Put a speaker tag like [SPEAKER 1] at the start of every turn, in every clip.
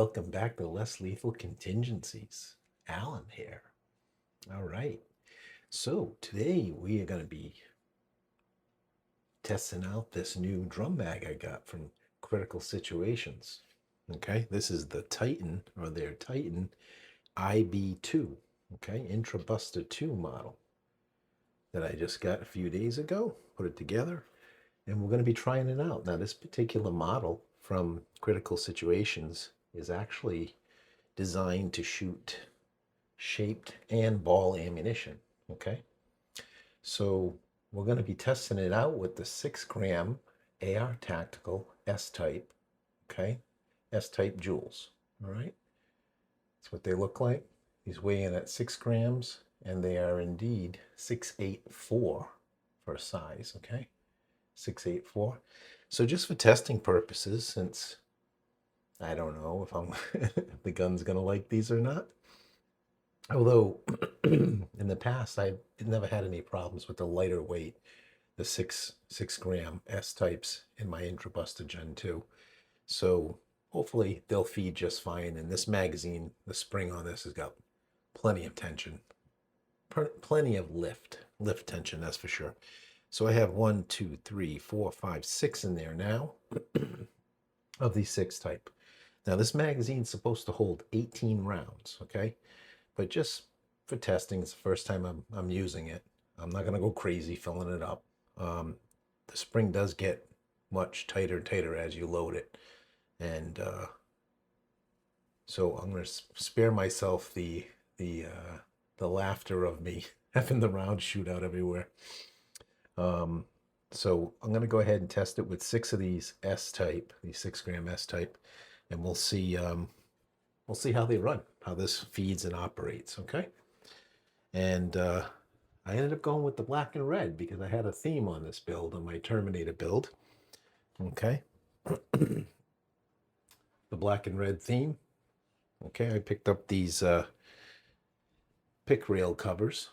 [SPEAKER 1] Welcome back to Less Lethal Contingencies. Alan here. All right. So today we are going to be testing out this new drum mag I got from Critical Situations. Okay, this is the Titan, or their Titan IB-2. Okay, IntruBuster 2 model that I just got a few days ago. Put it together, and we're going to be trying it out. Now, this particular model from Critical Situations is actually designed to shoot shaped and ball ammunition. Okay, so we're going to be testing it out with the 6-gram AR Tactical S-type. Okay, S-type jewels. All right, that's what they look like. These weigh in at 6 grams, and they are indeed 684 for size. Okay, 684. So just for testing purposes, since I don't know if the gun's gonna like these or not. Although in the past I never had any problems with the lighter weight, the 6-gram S types in my IntruBuster Gen 2. So hopefully they'll feed just fine. And this magazine, the spring on this has got plenty of tension, plenty of lift tension, that's for sure. So I have 1, 2, 3, 4, 5, 6 in there now of these 6 type. Now this magazine's supposed to hold 18 rounds, okay? But just for testing, it's the first time I'm using it. I'm not gonna go crazy filling it up. The spring does get much tighter and tighter as you load it. And so I'm gonna spare myself the laughter of me having the round shoot out everywhere. So I'm going to go ahead and test it with 6 of these S-type, these 6-gram S-type, and we'll see how they run, how this feeds and operates, okay? And I ended up going with the black and red because I had a theme on this build, on my Terminator build, okay? The black and red theme. Okay, I picked up these pick rail covers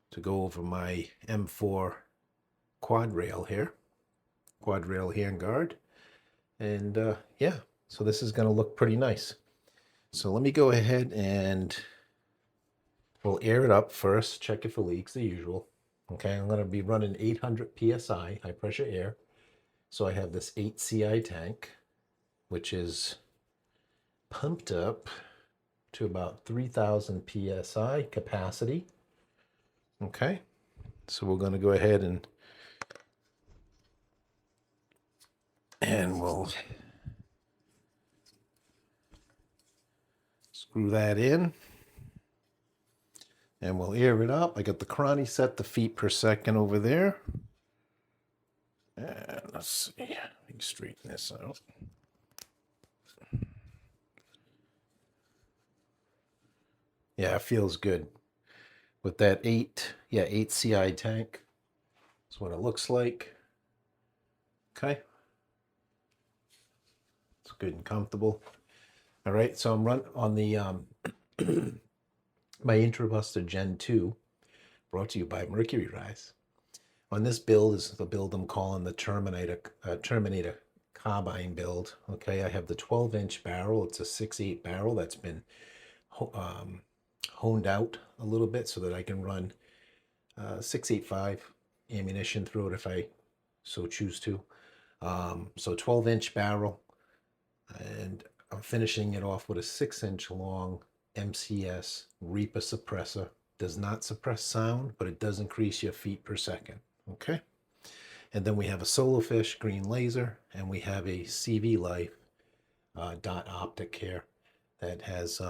[SPEAKER 1] to go over my M4 quad rail here, quad rail handguard, and yeah, so this is going to look pretty nice. So let me go ahead and we'll air it up first, check it for leaks, the usual. Okay, I'm going to be running 800 psi high pressure air. So I have this 8 CI tank, which is pumped up to about 3000 psi capacity. Okay, so we're going to go ahead and we'll screw that in, and we'll air it up. I got the cranny set to feet per second over there. And let's see, we can straighten this out. Yeah, it feels good with that 8 CI tank. That's what it looks like. Okay, it's good and comfortable. All right, so I'm running on the my IntruBuster Gen 2, brought to you by Mercury Rise. On this build is the build I'm calling the Terminator Carbine Build. Okay, I have the 12-inch barrel. It's a 6.8 barrel that's been honed out a little bit so that I can run 6.85 ammunition through it if I so choose to. So 12-inch barrel, and I'm finishing it off with a 6-inch long MCS Reaper Suppressor. Does not suppress sound, but it does increase your feet per second. Okay, and then we have a Solofish green laser, and we have a CVLIFE dot optic here that has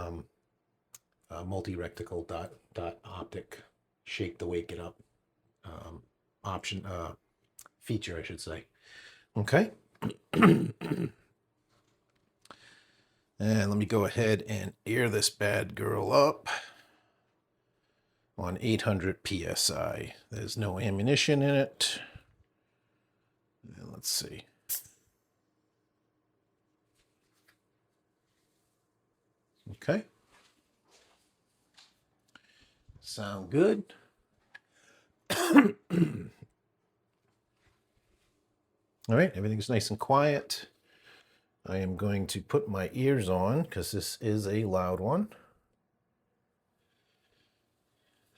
[SPEAKER 1] multi-reticle dot optic, shake to wake it up option feature, I should say. Okay. And let me go ahead and air this bad girl up on 800 psi. There's no ammunition in it. And let's see. Okay. Sound good. All right, everything's nice and quiet. I am going to put my ears on because this is a loud one.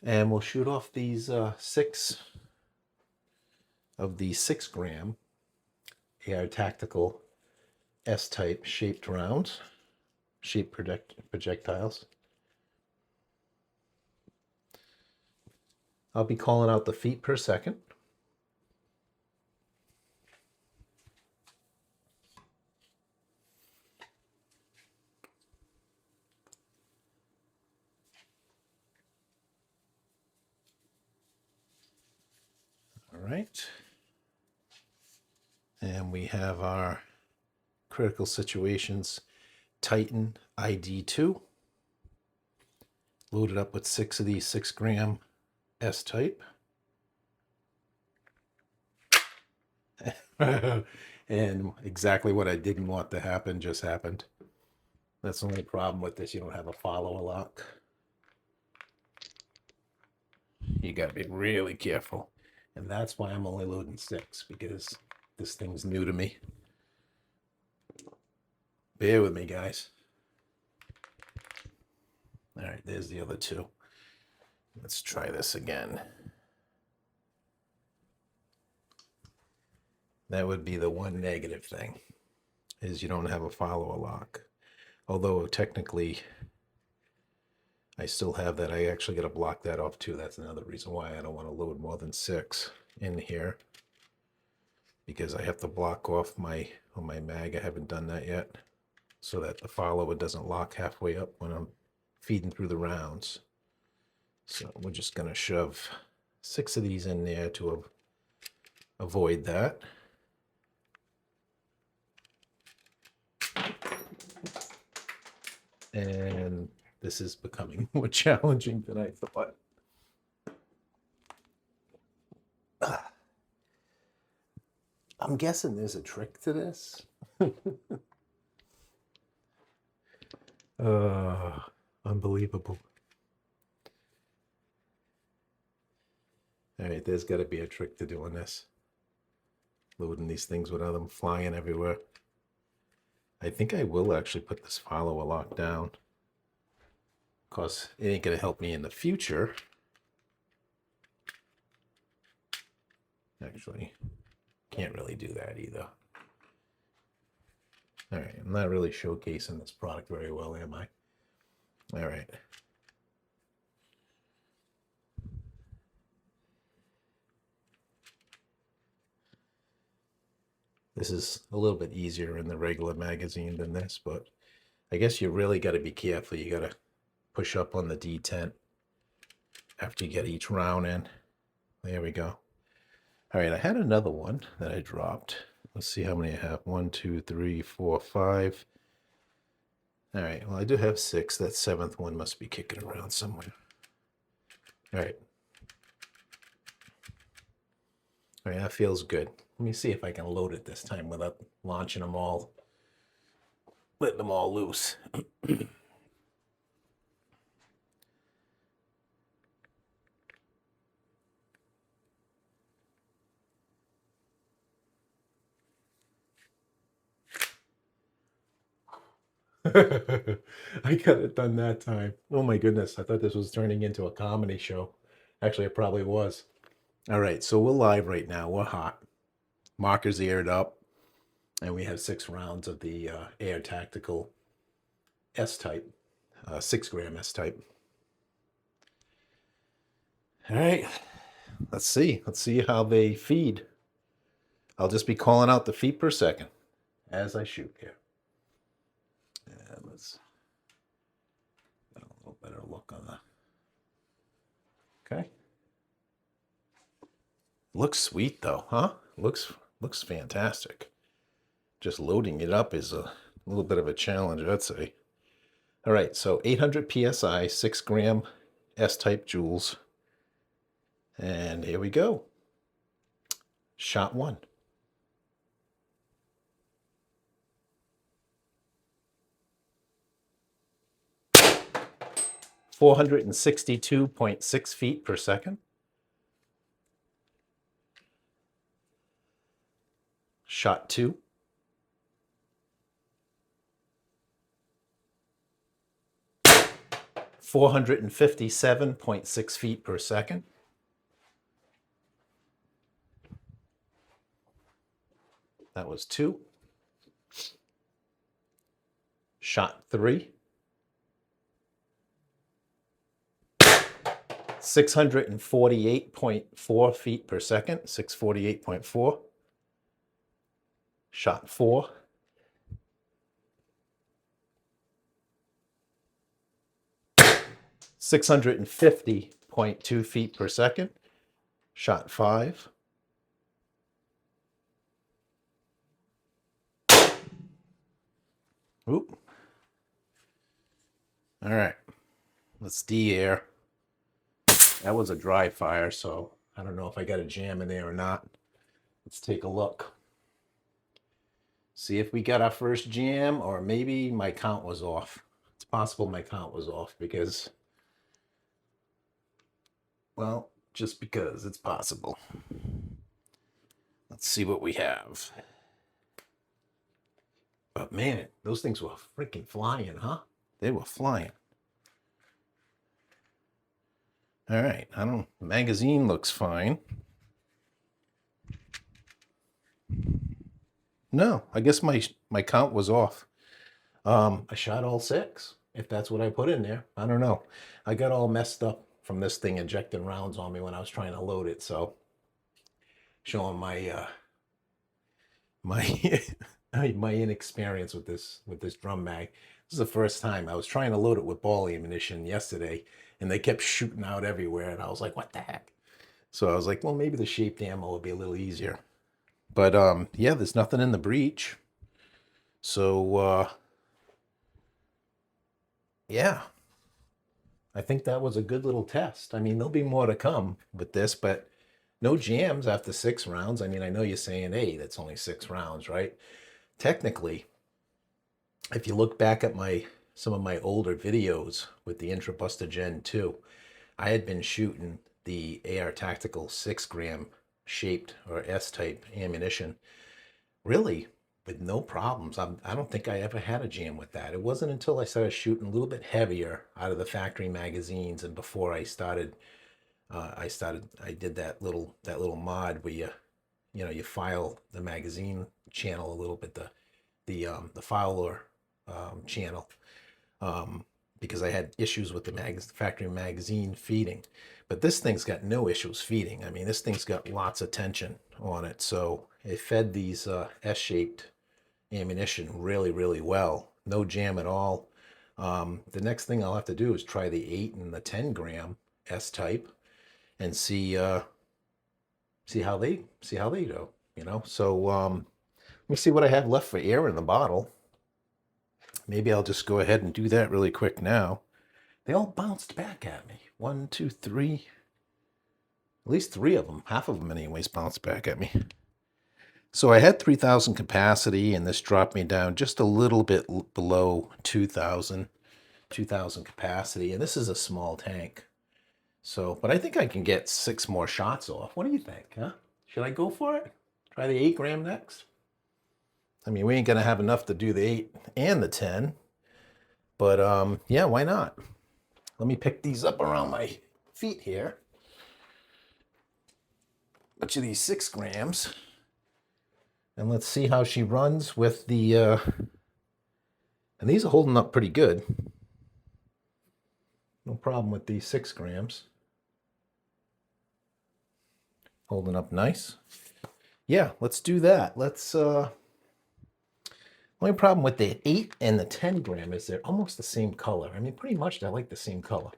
[SPEAKER 1] And we'll shoot off these 6 of the 6-gram AR Tactical S-type shaped rounds, shaped projectiles. I'll be calling out the feet per second. All right. And we have our critical situations Titan ID-2 loaded up with 6 of these 6-gram S-type. And exactly what I didn't want to happen just happened. That's the only problem with this. You don't have a follower lock. You got to be really careful. And that's why I'm only loading 6, because this thing's new to me. Bear with me, guys. All right, there's the other 2. Let's try this again. That would be the one negative thing, is you don't have a follower lock. Although technically, I still have that. I actually got to block that off too. That's another reason why I don't want to load more than 6 in here, because I have to block off my mag. I haven't done that yet, so that the follower doesn't lock halfway up when I'm feeding through the rounds. So we're just going to shove 6 of these in there to avoid that. And this is becoming more challenging than I thought. I'm guessing there's a trick to this. Unbelievable. All right, there's got to be a trick to doing this. Loading these things without them flying everywhere. I think I will actually put this follower lock down, because it ain't going to help me in the future. Actually, can't really do that either. All right, I'm not really showcasing this product very well, am I? All right. This is a little bit easier in the regular magazine than this, but I guess you really got to be careful. You got to push up on the detent after you get each round in. There we go. All right, I had another one that I dropped. Let's see how many I have. 1, 2, 3, 4, 5. All right, well, I do have 6. That 7th one must be kicking around somewhere. All right. All right, that feels good. Let me see if I can load it this time without launching them all, letting them all loose. I got it done that time. Oh my goodness, I thought this was turning into a comedy show. Actually, it probably was. All right, so we're live right now. We're hot. Marker's aired up, and we have 6 rounds of the AR Tactical S-type, 6-gram S-type. All right, let's see. Let's see how they feed. I'll just be calling out the feet per second as I shoot here. And let's get a little better look on that. Okay. Looks sweet though, huh? Looks fantastic. Just loading it up is a little bit of a challenge, I'd say. All right, so 800 PSI, 6-gram S-type joules. And here we go. Shot 1. (462.6 feet per second). Shot 2. 457.6 feet per second. That was 2. Shot 3. 648.4 feet per second. 648.4. Shot 4. 650.2 feet per second. Shot 5. Oop. All right. Let's de-air. That was a dry fire, so I don't know if I got a jam in there or not. Let's take a look. See if we got our first jam, or maybe my count was off. It's possible my count was off because, well, just because it's possible. Let's see what we have. But man, those things were freaking flying, huh? They were flying. All right, the magazine looks fine. No, I guess my count was off. I shot all 6, if that's what I put in there. I don't know. I got all messed up from this thing injecting rounds on me when I was trying to load it, so showing my my my inexperience with this drum mag. This is the first time. I was trying to load it with ball ammunition yesterday, and they kept shooting out everywhere, and I was like, what the heck? So I was like, well, maybe the shaped ammo will be a little easier. But yeah, there's nothing in the breech. So yeah, I think that was a good little test. I mean, there'll be more to come with this, but no jams after 6 rounds. I mean, I know you're saying, hey, that's only 6 rounds, right? Technically, if you look back at some of my older videos with the IntruBuster Gen 2, I had been shooting the AR Tactical 6-gram shaped or S-type ammunition, really with no problems. I don't think I ever had a jam with that. It wasn't until I started shooting a little bit heavier out of the factory magazines, and before I started, I did that little mod where you file the magazine channel a little bit, the filer channel, because I had issues with the factory magazine feeding. But this thing's got no issues feeding. I mean, this thing's got lots of tension on it, so it fed these S-shaped ammunition really, really well. No jam at all. The next thing I'll have to do is try the 8 and the 10-gram S-type and see how they do. So let me see what I have left for air in the bottle. Maybe I'll just go ahead and do that really quick now. They all bounced back at me. 1, 2, 3. At least 3 of them. Half of them anyways bounced back at me. So I had 3,000 capacity, and this dropped me down just a little bit below 2,000 capacity. And this is a small tank. So, but I think I can get 6 more shots off. What do you think, huh? Should I go for it? Try the 8-gram next? I mean, we ain't gonna have enough to do the 8 and the 10, but yeah, why not? Let me pick these up around my feet here. Bunch of these 6 grams, and let's see how she runs with the. And these are holding up pretty good. No problem with these 6 grams. Holding up nice. Yeah, let's do that. Let's. Only problem with the 8 and the 10 gram is they're almost the same color. I mean, pretty much they're like the same color.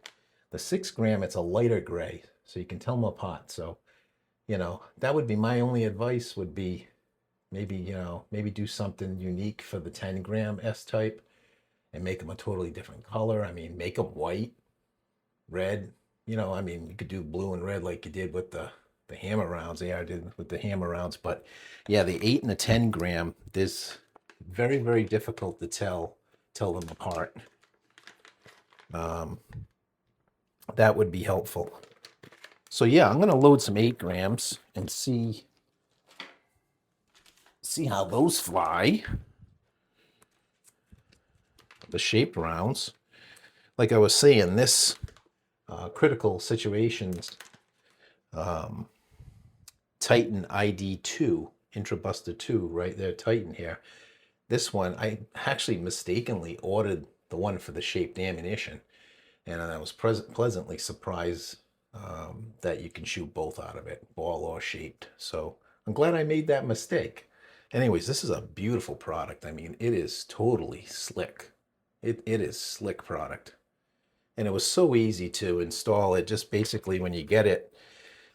[SPEAKER 1] The 6 gram, it's a lighter gray, so you can tell them apart. So, that would be my only advice, would be maybe, maybe do something unique for the 10 gram S-type and make them a totally different color. I mean, make them white, red, I mean, you could do blue and red like you did with the hammer rounds. AR did with the hammer rounds. But yeah, the 8 and the 10 gram, there's very, very difficult to tell them apart. That would be helpful. So yeah, I'm going to load some 8 grams and see how those fly. The shaped rounds. like I was saying, this critical situations Titan ID-2, IntruBuster 2, right there, Titan here. This one, I actually mistakenly ordered the one for the shaped ammunition, and I was pleasantly surprised that you can shoot both out of it, ball or shaped. So I'm glad I made that mistake. Anyways, this is a beautiful product. I mean, it is totally slick. It is slick product. And it was so easy to install it. Just basically when you get it,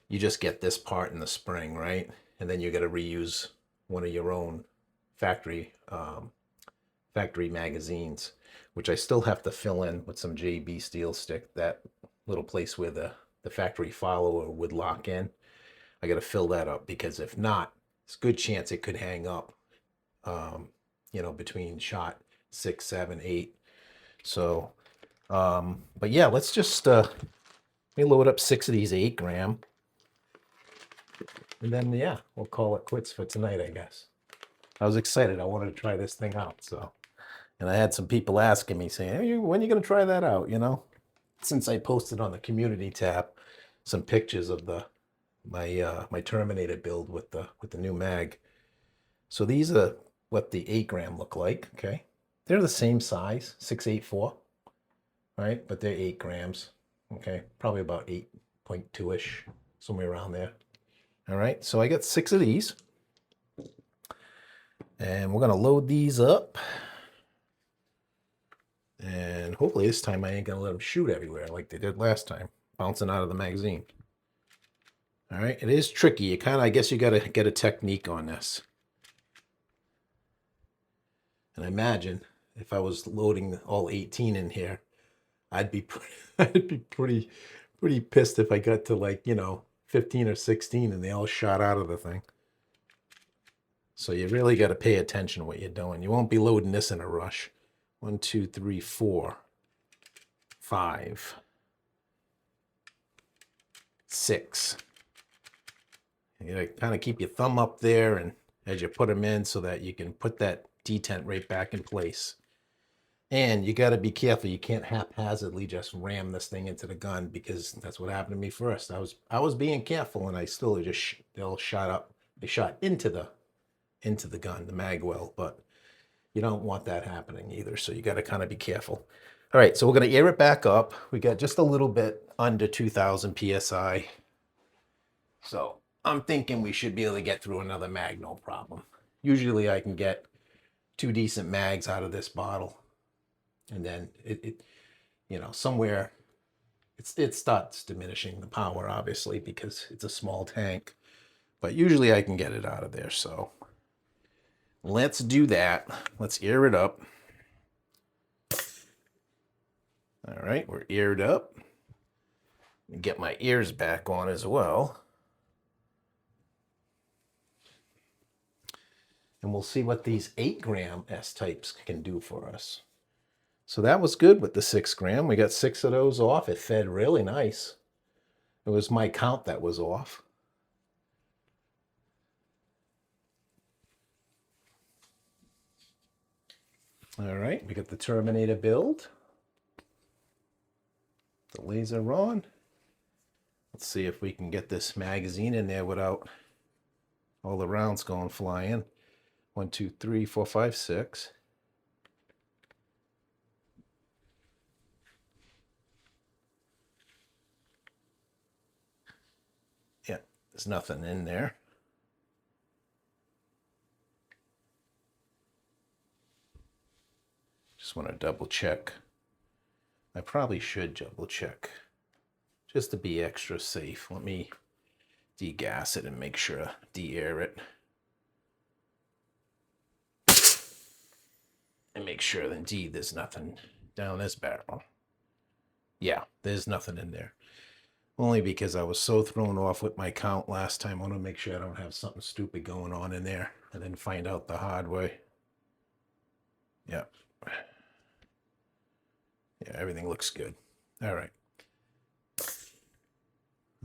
[SPEAKER 1] you just get this part in the spring, right? And then you got to reuse one of your own factory magazines, which I still have to fill in with some JB steel stick, that little place where the factory follower would lock in. I got to fill that up, because if not, it's a good chance it could hang up, you know, between shot 6, 7, 8. So, but yeah, let's just let me load up 6 of these 8 gram. And then, yeah, we'll call it quits for tonight, I guess. I was excited. I wanted to try this thing out. So, and I had some people asking me, saying, hey, when are you going to try that out? You know, since I posted on the community tab some pictures of my Terminator build with the new mag. So these are what the 8 gram look like. Okay, they're the same size, 684, right? But they're 8 grams. Okay, probably about 8.2-ish, somewhere around there. All right, so I got 6 of these, and we're gonna load these up, and hopefully this time I ain't gonna let them shoot everywhere like they did last time, bouncing out of the magazine. All right, it is tricky. You kind of, I guess you gotta get a technique on this. And I imagine if I was loading all 18 in here, I'd be pretty pissed if I got to, like, you know, 15 or 16 and they all shot out of the thing. So you really got to pay attention to what you're doing. You won't be loading this in a rush. 1, 2, 3, 4, 5, 6. You gotta kind of keep your thumb up there and as you put them in, so that you can put that detent right back in place. And you got to be careful. You can't haphazardly just ram this thing into the gun, because that's what happened to me first. I was being careful, and I still just they all shot up. They shot into the gun, the mag well, but you don't want that happening either. So you got to kind of be careful. All right, so we're going to air it back up. We got just a little bit under 2,000 psi. So I'm thinking we should be able to get through another mag, no problem. Usually I can get 2 decent mags out of this bottle. And then it you know, somewhere it starts diminishing the power, obviously, because it's a small tank. But usually I can get it out of there. So let's do that. Let's air it up. All right, we're aired up. Get my ears back on as well. And we'll see what these 8 gram S-types can do for us. So that was good with the 6 gram. We got 6 of those off. It fed really nice. It was my count that was off. All right, we got the Terminator build. The laser on. Let's see if we can get this magazine in there without all the rounds going flying. 1, 2, 3, 4, 5, 6. Yeah, there's nothing in there. Just want to double check. I probably should double check just to be extra safe. Let me degas it and make sure, de-air it. And make sure that indeed there's nothing down this barrel. Yeah, there's nothing in there. Only because I was so thrown off with my count last time. I want to make sure I don't have something stupid going on in there and then find out the hard way. Yeah. Yeah, everything looks good. All right.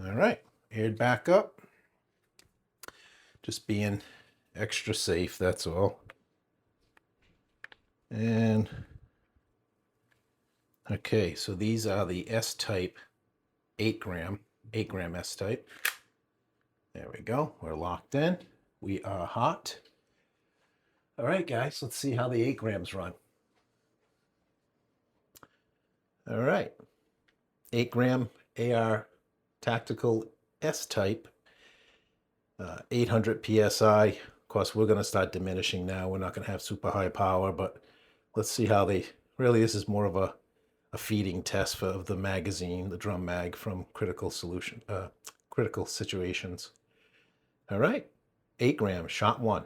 [SPEAKER 1] All right, aired back up. Just being extra safe, that's all. And Okay, so these are the S-type 8 gram S-type. There we go. We're locked in. We are hot. All right, guys, let's see how the 8 grams run. All right, 8 gram AR Tactical S-type, 800 PSI. Of course, we're going to start diminishing now. We're not going to have super high power, but let's see how they, really this is more of a feeding test for the magazine, the drum mag from critical situations. All right, 8 grams, shot 1.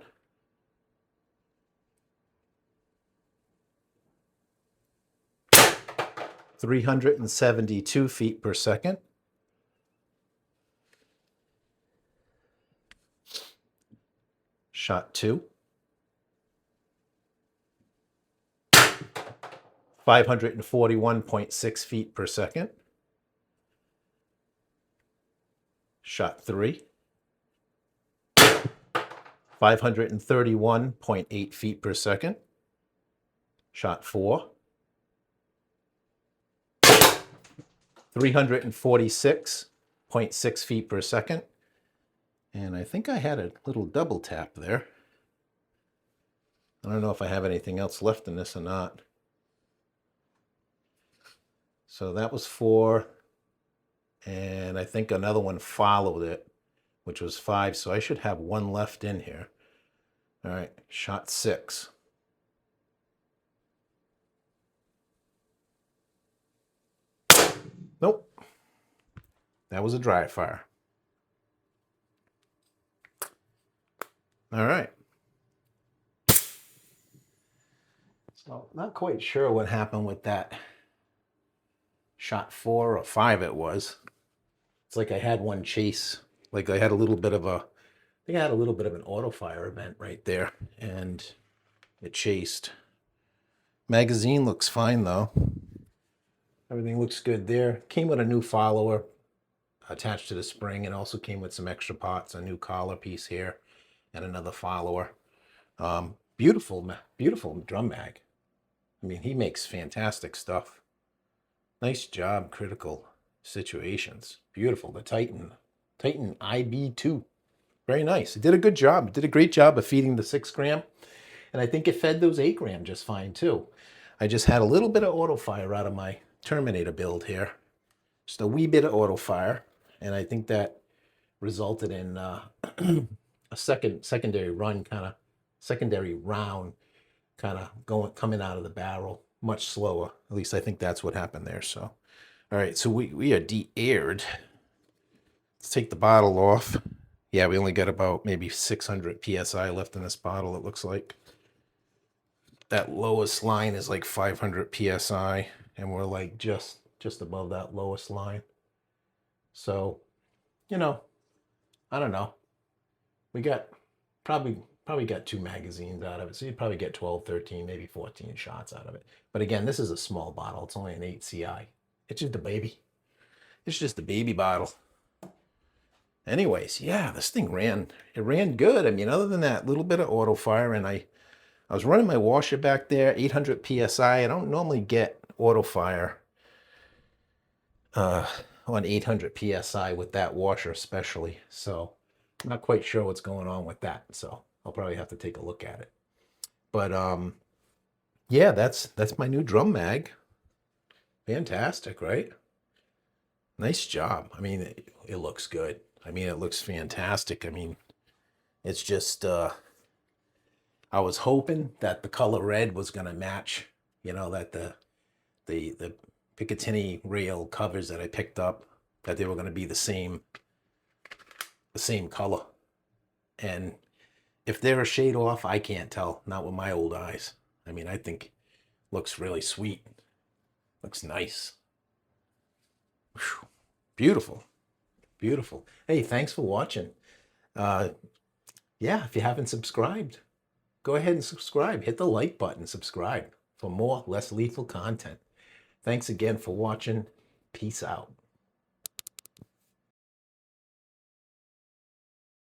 [SPEAKER 1] (372 feet per second). Shot 2. 541.6 feet per second. Shot 3. 531.8 feet per second. Shot 4. 346.6 feet per second. And I think I had a little double tap there. I don't know if I have anything else left in this or not. So that was 4. And I think another one followed it, which was 5. So I should have 1 left in here. All right, shot 6. Nope. That was a dry fire. All right. So not quite sure what happened with that shot 4 or 5 it was. It's like I had one chase. Like I had a little bit of a, I think I had a little bit of an auto fire event right there, and it chased. Magazine looks fine though. Everything looks good there. Came with a new follower attached to the spring, and also came with some extra parts, a new collar piece here, and another follower. Beautiful drum mag. I mean, he makes fantastic stuff. Nice job, critical situations. Beautiful. The Titan IB-2. Very nice. It did a good job. It did a great job of feeding the 6 gram. And I think it fed those 8 gram just fine too. I just had a little bit of auto fire out of my Terminator build here. Just a wee bit of auto fire. And I think that resulted in a secondary round kind of coming out of the barrel much slower. At least I think that's what happened there. So, all right, so we are de-aired. Let's take the bottle off. Yeah, we only got about maybe 600 PSI left in this bottle, it looks like. That lowest line is like 500 PSI, and we're like just above that lowest line. So, you know, I don't know. We got probably got 2 magazines out of it. So you'd probably get 12, 13, maybe 14 shots out of it. But again, this is a small bottle. It's only an 8 CI. It's just a baby. It's just a baby bottle. Anyways, yeah, this thing ran good. I mean, other than that little bit of auto fire, and I was running my washer back there, 800 PSI. I don't normally get auto fire on 800 PSI with that washer especially. So I'm not quite sure what's going on with that. So I'll probably have to take a look at it. But yeah, that's my new drum mag. Fantastic, right? Nice job. I mean, it looks good. I mean, it looks fantastic. I mean, it's just, I was hoping that the color red was going to match, you know, that the Picatinny rail covers that I picked up, that they were going to be the same color. And if they're a shade off, I can't tell, not with my old eyes. I mean, I think looks really sweet. Looks nice. Whew. Beautiful. Beautiful. Hey, thanks for watching. Yeah, if you haven't subscribed, go ahead and subscribe. Hit the like button, subscribe for more less lethal content. Thanks again for watching. Peace out.